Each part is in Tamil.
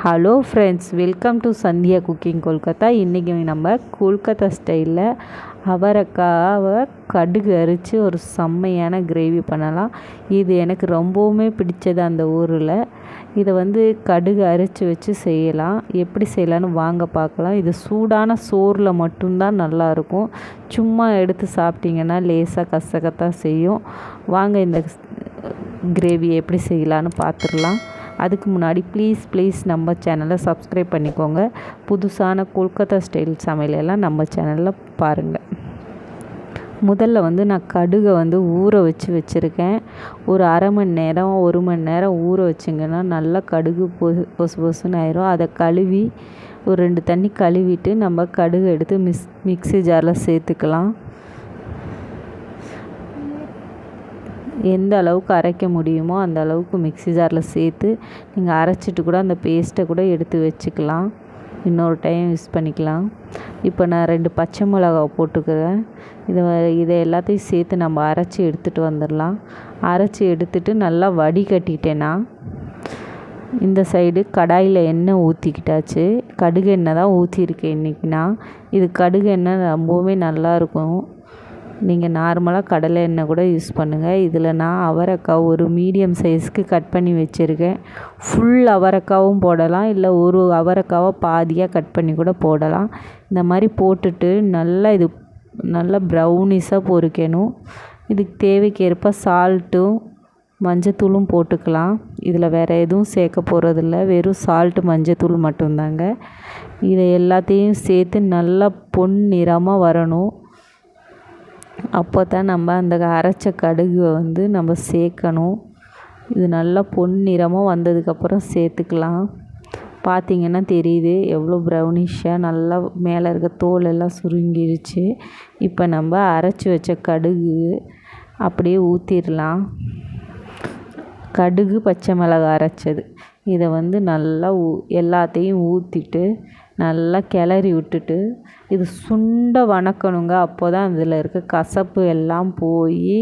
Hello friends, welcome to Sandhya cooking Kolkata. இன்றைக்கி நம்ம கொல்கத்தா ஸ்டைலில் அவரைக்காவை கடுகு அரைச்சி ஒரு செம்மையான கிரேவி பண்ணலாம். இது எனக்கு ரொம்பவுமே பிடிச்சது அந்த ஊரில். இதை கடுகு அரைச்சி வச்சு செய்யலாம். எப்படி செய்யலான்னு வாங்க பார்க்கலாம். இது சூடான சோறில் மட்டும்தான் நல்லாயிருக்கும். சும்மா எடுத்து சாப்பிட்டிங்கன்னா லேசாக கசக்கத்தான் செய்யும். வாங்க இந்த கிரேவி எப்படி செய்யலான்னு பார்த்துடலாம். அதுக்கு முன்னாடி ப்ளீஸ் நம்ம சேனலை சப்ஸ்கிரைப் பண்ணிக்கோங்க. புதுசான கொல்கத்தா ஸ்டைல் சமையலெல்லாம் நம்ம சேனலில் பாருங்கள். முதல்ல நான் கடுகை ஊற வச்சுருக்கேன். ஒரு அரை மணி நேரம் 1 மணி நேரம் ஊற வச்சிங்கன்னா நல்லா கடுகு பொசு பொசுன்னு ஆயிரும். அதை கழுவி ஒரு 2 தண்ணி கழுவிட்டு நம்ம கடுகு எடுத்து மிக்ஸி ஜாரில் சேர்த்துக்கலாம். எந்த அளவுக்கு அரைக்க முடியுமோ அந்த அளவுக்கு மிக்ஸி ஜாரில் சேர்த்து நீங்கள் அரைச்சிட்டு கூட அந்த பேஸ்ட்டை கூட எடுத்து வச்சுக்கலாம். இன்னொரு டைம் யூஸ் பண்ணிக்கலாம். இப்போ நான் 2 பச்சை மிளகாய் போட்டுக்கிறேன். இதை எல்லாத்தையும் சேர்த்து நம்ம அரைச்சி எடுத்துகிட்டு வந்துடலாம். அரைச்சி எடுத்துகிட்டு நல்லா வடிகட்டிட்டேன்னா இந்த சைடு கடாயில் எண்ணெய் ஊற்றிக்கிட்டாச்சு. கடுகு எண்ணெய் தான் ஊற்றிருக்கேன் இன்றைக்கினா. இது கடுகு எண்ணெய் ரொம்பவுமே நல்லாயிருக்கும். நீங்கள் நார்மலாக கடலை எண்ணெய் கூட யூஸ் பண்ணுங்கள். இதில் நான் அவரைக்காய் ஒரு மீடியம் சைஸ்க்கு கட் பண்ணி வச்சுருக்கேன். ஃபுல் அவரைக்காவும் போடலாம், இல்லை ஒரு அவரைக்காவை பாதியாக கட் பண்ணி கூட போடலாம். இந்த மாதிரி போட்டுட்டு நல்லா ப்ரௌனிஷாக பொரிக்கணும். இதுக்கு தேவைக்கேற்ப சால்ட்டும் மஞ்சத்தூளும் போட்டுக்கலாம். இதில் வேறு எதுவும் சேர்க்க போகிறதில்ல, வெறும் சால்ட்டு மஞ்சத்தூள் மட்டும்தாங்க. இதை எல்லாத்தையும் சேர்த்து நல்லா பொன்னிறமாக வரணும். அப்போ தான் நம்ம அந்த அரைச்ச கடுகை நம்ம சேர்க்கணும். இது நல்லா பொன்னிறமாக வந்ததுக்கப்புறம் சேர்த்துக்கலாம். பார்த்திங்கன்னா தெரியுது எவ்வளோ ப்ரௌனிஷாக நல்லா மேலே இருக்க தோல் எல்லாம் சுருங்கிருச்சு. இப்போ நம்ம அரைச்சி வச்ச கடுகு அப்படியே ஊற்றிடலாம். கடுகு பச்சை மிளகாய் அரைச்சது இதை நல்லா எல்லாத்தையும் ஊற்றிட்டு நல்லா கிளறி விட்டுட்டு இது சுண்ட வணக்கணுங்க. அப்போ தான் அதில் இருக்க கசப்பு எல்லாம் போய்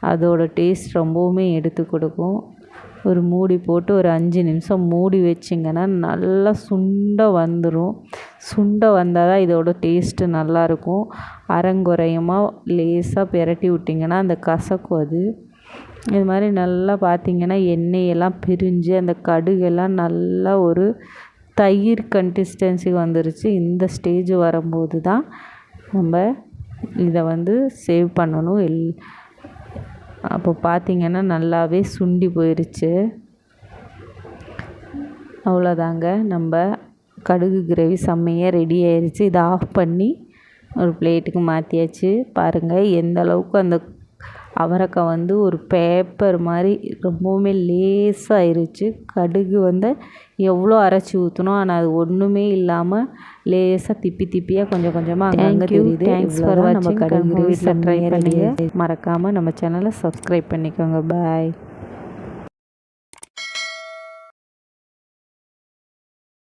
அதோட டேஸ்ட் ரொம்பவுமே எடுத்து கொடுக்கும். ஒரு மூடி போட்டு ஒரு 5 நிமிஷம் மூடி வச்சிங்கன்னா நல்லா சுண்ட வந்துடும். சுண்ட வந்தால் தான் இதோட டேஸ்ட்டு நல்லாயிருக்கும். அரைங்குறையமாக லேசாக பிரட்டி விட்டிங்கன்னா அந்த கசக்கும். அது இது மாதிரி நல்லா பார்த்திங்கன்னா எண்ணெயெல்லாம் பிரிஞ்சு அந்த கடுகெல்லாம் நல்லா ஒரு தயிர் கன்சிஸ்டன்சி வந்துருச்சு. இந்த ஸ்டேஜ் வரும்போது தான் நம்ம இதை சேவ் பண்ணணும். அப்போ பார்த்திங்கன்னா நல்லாவே சுண்டி போயிடுச்சு. அவ்வளோதாங்க, நம்ம கடுகு கிரேவி செம்மையாக ரெடி ஆயிடுச்சு. இதை ஆஃப் பண்ணி ஒரு பிளேட்டுக்கு மாற்றியாச்சு. பாருங்கள் எந்த அளவுக்கு அந்த அவரைக்காய் ஒரு பேப்பர் மாதிரி ரொம்பவுமே லேசாகிருச்சு. கடுகு எவ்வளோ அரைச்சி ஊற்றணும், ஆனால் அது ஒன்றுமே இல்லாமல் லேசாக திப்பியாக கொஞ்சம் கொஞ்சமாக அங்கங்கே தெரியுது. தேங்க்ஸ் ஃபார் வாட்சிங். நம்ம கடுகு கிரேவி ட்ரை பண்ணி மறக்காமல் நம்ம சேனலை சப்ஸ்கிரைப் பண்ணிக்கோங்க. பாய்.